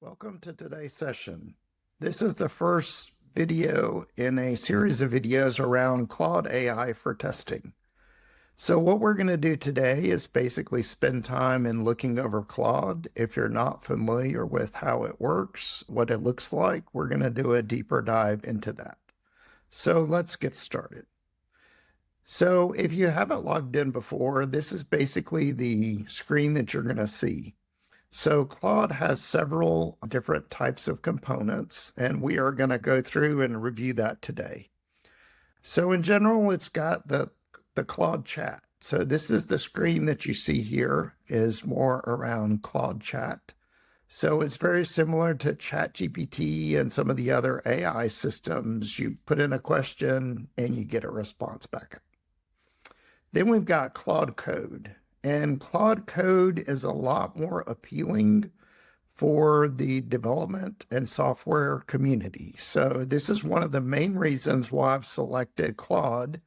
Welcome to today's session. This is the first video in a series of videos around Claude AI for testing. So what we're going to do today is basically spend time in looking over Claude. If you're not familiar with how it works, what it looks like, we're going to do a deeper dive into that. So let's get started. So if you haven't logged in before, this is basically the screen that you're going to see. So Claude has several different types of components, and we are going to go through and review that today. So in general, it's got the Claude chat. So this is the screen that you see here is more around Claude chat. So it's very similar to ChatGPT and some of the other AI systems. You put in a question and you get a response back. Then we've got Claude Code. And Claude Code is a lot more appealing for the development and software community. So this is one of the main reasons why I've selected Claude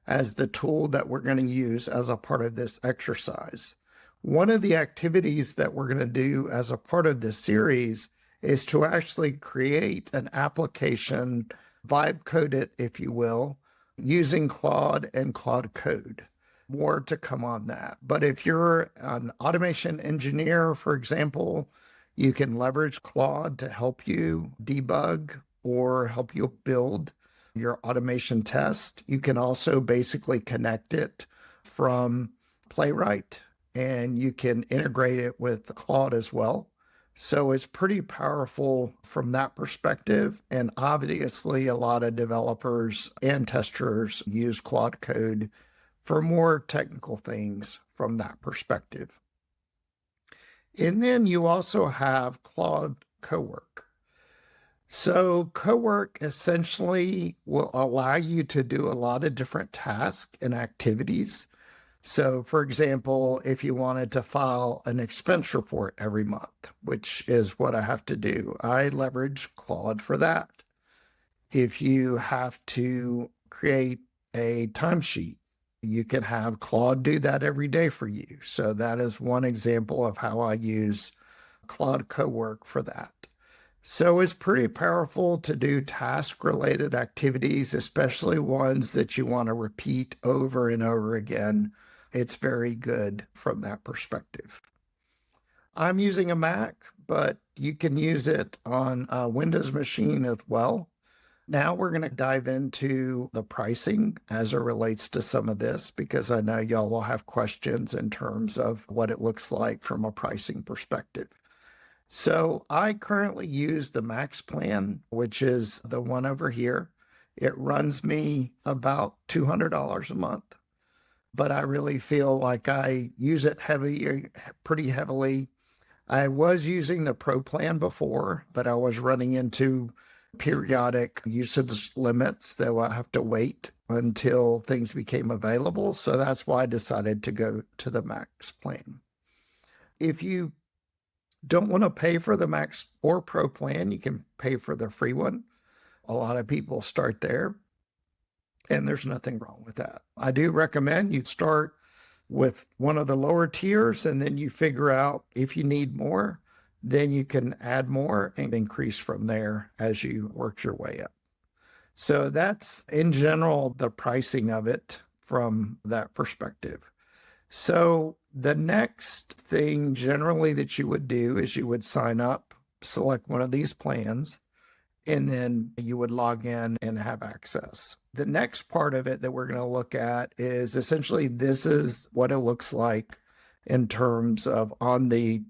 as the tool that we're going to use as a part of this exercise. One of the activities that we're going to do as a part of this series is to actually create an application, vibe code it, if you will, using Claude and Claude Code. More to come on that. But if you're an automation engineer, for example, you can leverage Claude to help you debug or help you build your automation test. You can also basically connect it from Playwright, and you can integrate it with Claude as well. So it's pretty powerful from that perspective. And obviously, a lot of developers and testers use Claude Code for more technical things from that perspective. And then you also have Claude Cowork. So Cowork essentially will allow you to do a lot of different tasks and activities. So for example, if you wanted to file an expense report every month, which is what I have to do, I leverage Claude for that. If you have to create a timesheet, you can have Claude do that every day for you. So that is one example of how I use Claude Cowork for that. So it's pretty powerful to do task-related activities, especially ones that you want to repeat over and over again. It's very good from that perspective. I'm using a Mac, but you can use it on a Windows machine as well. Now we're going to dive into the pricing as it relates to some of this, because I know y'all will have questions in terms of what it looks like from a pricing perspective. So I currently use the Max plan, which is the one over here. It runs me about $200 a month, but I really feel like I use it pretty heavily. I was using the Pro plan before, but I was running into periodic usage limits that I have to wait until things became available. So that's why I decided to go to the Max plan. If you don't want to pay for the Max or Pro plan, you can pay for the free one. A lot of people start there, and there's nothing wrong with that. I do recommend you start with one of the lower tiers, and then you figure out if you need more. Then you can add more and increase from there as you work your way up. So that's in general the pricing of it from that perspective. So the next thing generally that you would do is you would sign up, select one of these plans, and then you would log in and have access. The next part of it that we're going to look at is essentially this is what it looks like in terms of on the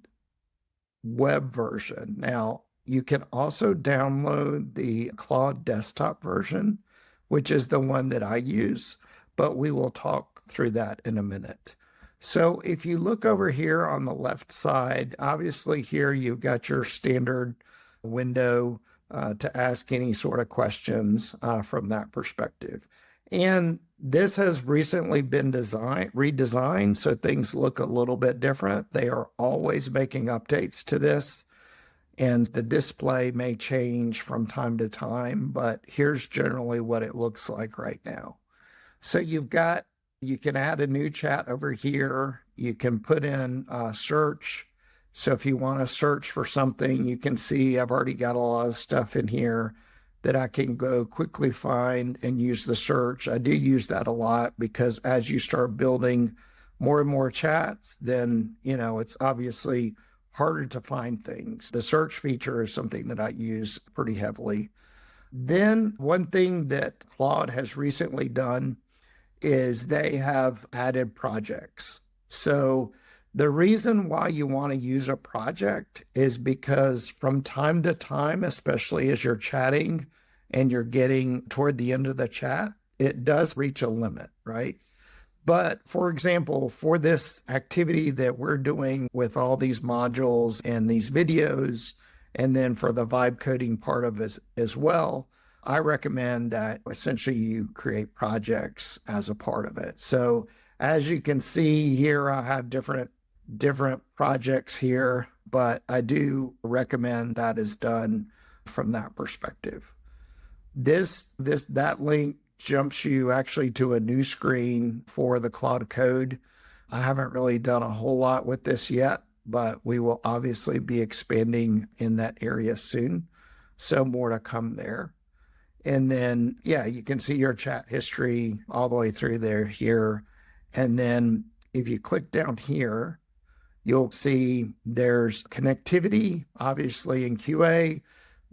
web version. Now, you can also download the Claude desktop version, which is the one that I use, but we will talk through that in a minute. So if you look over here on the left side, obviously here you've got your standard window to ask any sort of questions from that perspective. And this has recently been redesigned, so things look a little bit different. They are always making updates to this, and the display may change from time to time, but here's generally what it looks like right now. So you can add a new chat over here. You can put in search. So if you want to search for something, you can see I've already got a lot of stuff in here that I can go quickly find and use the search. I do use that a lot because as you start building more and more chats, then, it's obviously harder to find things. The search feature is something that I use pretty heavily. Then one thing that Claude has recently done is they have added projects. So the reason why you want to use a project is because from time to time, especially as you're chatting and you're getting toward the end of the chat, it does reach a limit, right? But for example, for this activity that we're doing with all these modules and these videos, and then for the vibe coding part of it as well, I recommend that essentially you create projects as a part of it. So as you can see here, I have different projects here, but I do recommend that is done from that perspective. That link jumps you actually to a new screen for the Claude Code. I haven't really done a whole lot with this yet, but we will obviously be expanding in that area soon. So more to come there. And then, yeah, you can see your chat history all the way through there here. And then if you click down here, you'll see there's connectivity, obviously in QA.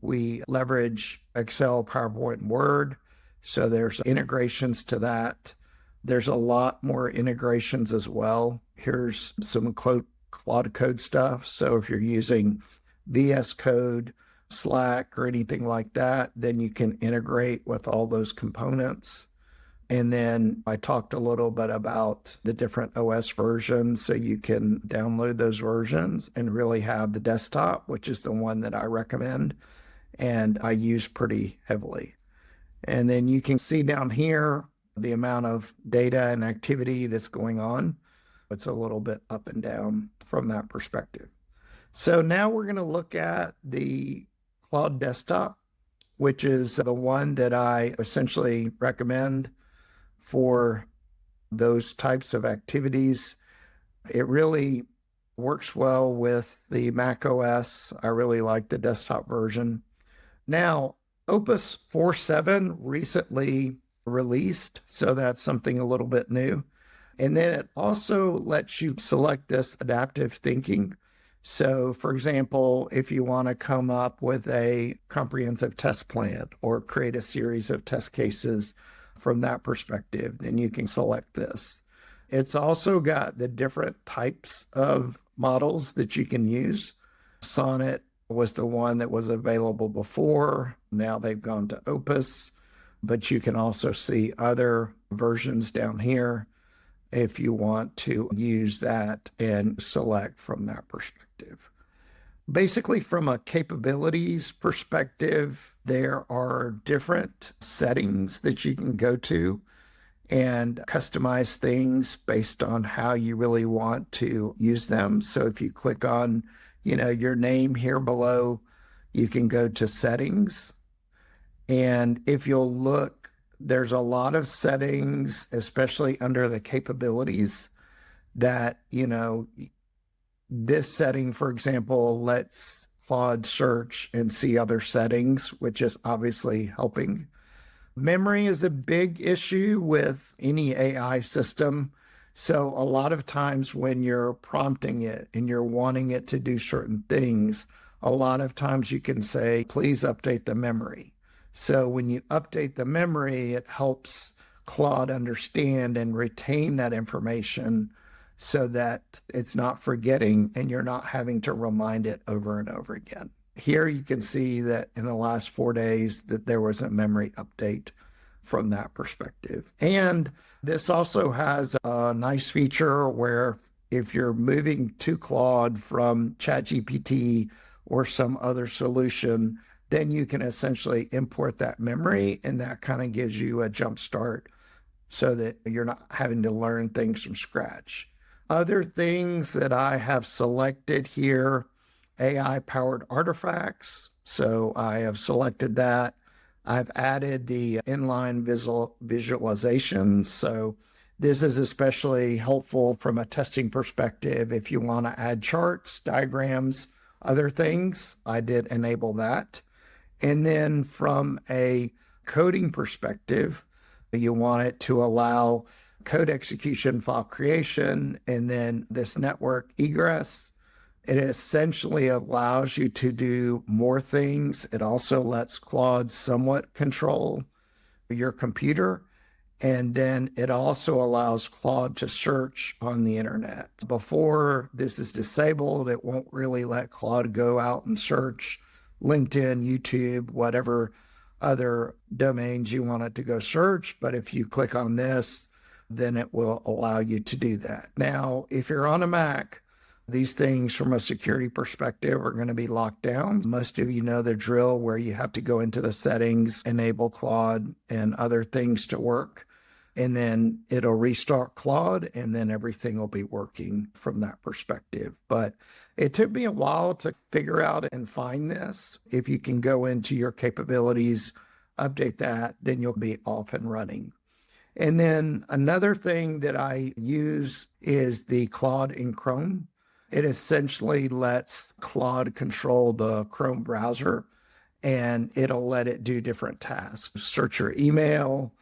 We leverage Excel, PowerPoint, and Word. So there's integrations to that. There's a lot more integrations as well. Here's some Claude Code stuff. So if you're using VS Code, Slack, or anything like that, then you can integrate with all those components. And then I talked a little bit about the different OS versions. So you can download those versions and really have the desktop, which is the one that I recommend and I use pretty heavily. And then you can see down here the amount of data and activity that's going on. It's a little bit up and down from that perspective. So now we're going to look at the Claude Desktop, which is the one that I essentially recommend for those types of activities. It really works well with the Mac OS. I really like the desktop version. Now, Opus 4.7 recently released, so that's something a little bit new. And then it also lets you select this adaptive thinking. So, for example, if you want to come up with a comprehensive test plan or create a series of test cases from that perspective, then you can select this. It's also got the different types of models that you can use. Sonnet was the one that was available before. Now they've gone to Opus, but you can also see other versions down here if you want to use that and select from that perspective. Basically, from a capabilities perspective, there are different settings that you can go to and customize things based on how you really want to use them. So if you click on, your name here below, you can go to settings. And if you'll look, there's a lot of settings, especially under the capabilities that, this setting, for example, lets Claude search and see other settings, which is obviously helping. Memory is a big issue with any AI system. So a lot of times when you're prompting it and you're wanting it to do certain things, a lot of times you can say, please update the memory. So when you update the memory, it helps Claude understand and retain that information so that it's not forgetting and you're not having to remind it over and over again. Here you can see that in the last 4 days that there was a memory update from that perspective. And this also has a nice feature where if you're moving to Claude from ChatGPT or some other solution, then you can essentially import that memory, and that kind of gives you a jump start so that you're not having to learn things from scratch. Other things that I have selected here, AI-powered artifacts. So I have selected that. I've added the inline visualizations. So This is especially helpful from a testing perspective. If you want to add charts, diagrams, other things, I did enable that. And then from a coding perspective, you want it to allow code execution, file creation, and then this network egress. It essentially allows you to do more things. It also lets Claude somewhat control your computer. And then it also allows Claude to search on the internet. Before this is disabled, it won't really let Claude go out and search LinkedIn, YouTube, whatever other domains you want it to go search. But if you click on this, then it will allow you to do that. Now, if you're on a Mac, these things from a security perspective are going to be locked down. Most of you know the drill where you have to go into the settings, enable Claude and other things to work, and then it'll restart Claude, and then everything will be working from that perspective. But it took me a while to figure out and find this. If you can go into your capabilities, update that, then you'll be off and running. And then another thing that I use is the Claude in Chrome. It essentially lets Claude control the Chrome browser, and it'll let it do different tasks. Search your email,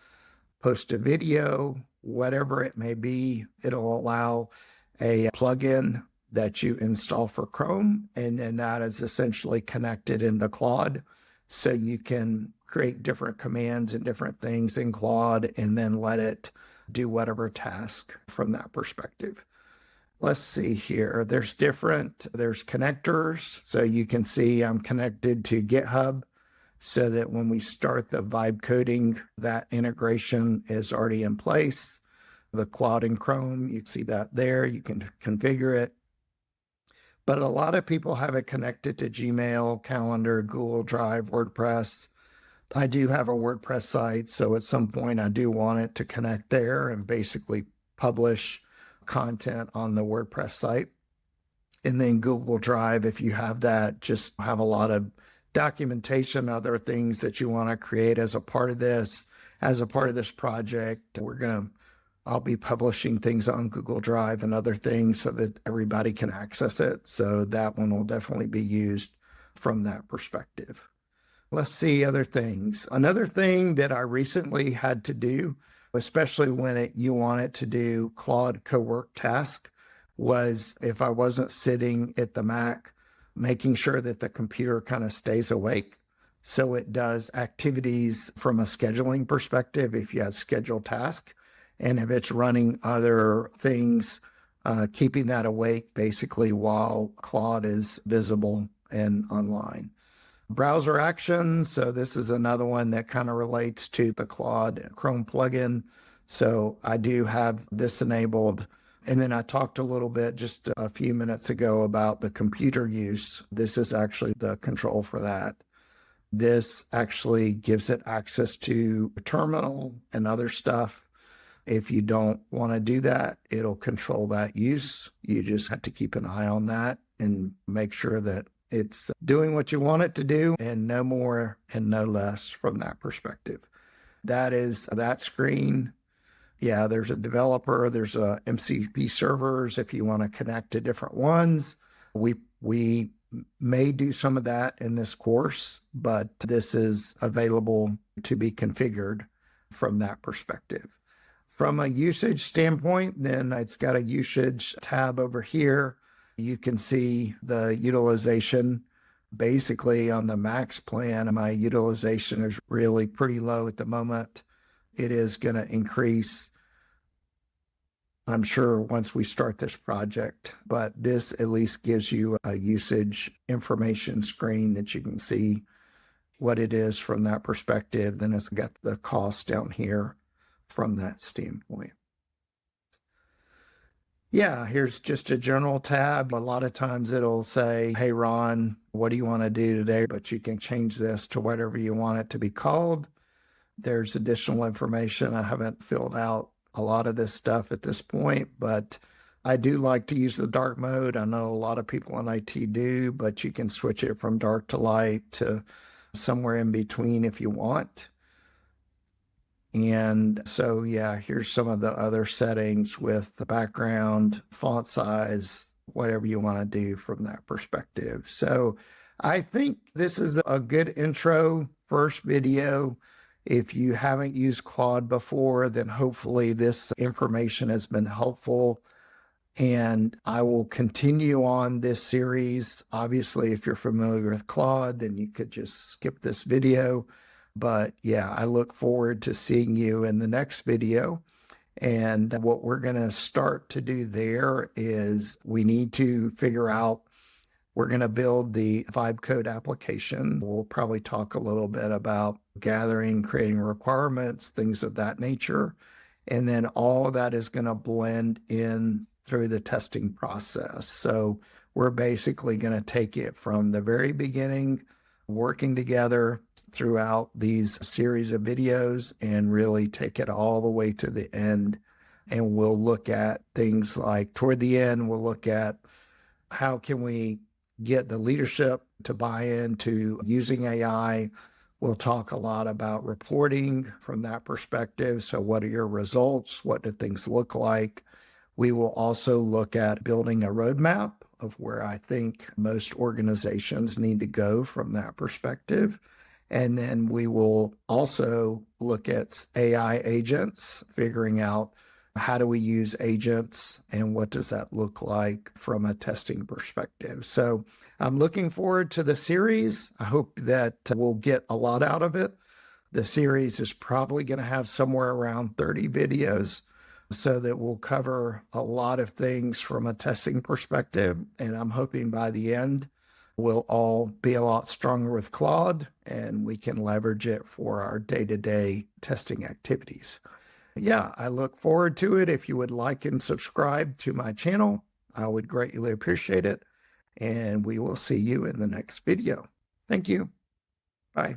post a video, whatever it may be. It'll allow a plugin that you install for Chrome, and then that is essentially connected into Claude. So you can create different commands and different things in Claude and then let it do whatever task from that perspective. Let's see here. There's connectors. So you can see I'm connected to GitHub so that when we start the vibe coding, that integration is already in place. The Claude in Chrome, you see that there. You can configure it. But a lot of people have it connected to Gmail, Calendar, Google Drive, WordPress. I do have a WordPress site, so at some point I do want it to connect there and basically publish content on the WordPress site. And then Google Drive, if you have that, just have a lot of documentation, other things that you want to create as a part of this project. I'll be publishing things on Google Drive and other things so that everybody can access it. So that one will definitely be used from that perspective. Let's see other things. Another thing that I recently had to do, especially when you want it to do Claude co-work task, was if I wasn't sitting at the Mac, making sure that the computer kind of stays awake. So it does activities from a scheduling perspective if you have scheduled tasks. And if it's running other things, keeping that awake basically while Claude is visible and online. Browser actions. So this is another one that kind of relates to the Claude Chrome plugin. So I do have this enabled. And then I talked a little bit just a few minutes ago about the computer use. This is actually the control for that. This actually gives it access to a terminal and other stuff. If you don't want to do that, it'll control that use. You just have to keep an eye on that and make sure that it's doing what you want it to do and no more and no less from that perspective. That is that screen. Yeah, there's a developer, there's a MCP servers if you want to connect to different ones. We may do some of that in this course, but this is available to be configured from that perspective. From a usage standpoint, then it's got a usage tab over here. You can see the utilization. Basically on the max plan, my utilization is really pretty low at the moment. It is going to increase, I'm sure, once we start this project, but this at least gives you a usage information screen that you can see what it is from that perspective. Then it's got the cost down here from that standpoint. Yeah, here's just a general tab. A lot of times it'll say, hey, Ron, what do you want to do today? But you can change this to whatever you want it to be called. There's additional information. I haven't filled out a lot of this stuff at this point, but I do like to use the dark mode. I know a lot of people in IT do, but you can switch it from dark to light to somewhere in between if you want. And so, yeah, here's some of the other settings with the background, font size, whatever you want to do from that perspective. So I think this is a good intro first video. If you haven't used Claude before, then hopefully this information has been helpful. And I will continue on this series. Obviously, if you're familiar with Claude, then you could just skip this video. But yeah, I look forward to seeing you in the next video. And what we're going to start to do there is we need to figure out, we're going to build the vibe code application. We'll probably talk a little bit about gathering, creating requirements, things of that nature. And then all of that is going to blend in through the testing process. So we're basically going to take it from the very beginning, working together throughout these series of videos, and really take it all the way to the end. And we'll look at things like, toward the end, we'll look at how can we get the leadership to buy into using AI. We'll talk a lot about reporting from that perspective. So what are your results? What do things look like? We will also look at building a roadmap of where I think most organizations need to go from that perspective. And then we will also look at AI agents, figuring out how do we use agents and what does that look like from a testing perspective. So I'm looking forward to the series. I hope that we'll get a lot out of it. The series is probably going to have somewhere around 30 videos, so that we'll cover a lot of things from a testing perspective. And I'm hoping by the end, we'll all be a lot stronger with Claude and we can leverage it for our day-to-day testing activities. Yeah, I look forward to it. If you would like and subscribe to my channel, I would greatly appreciate it. And we will see you in the next video. Thank you. Bye.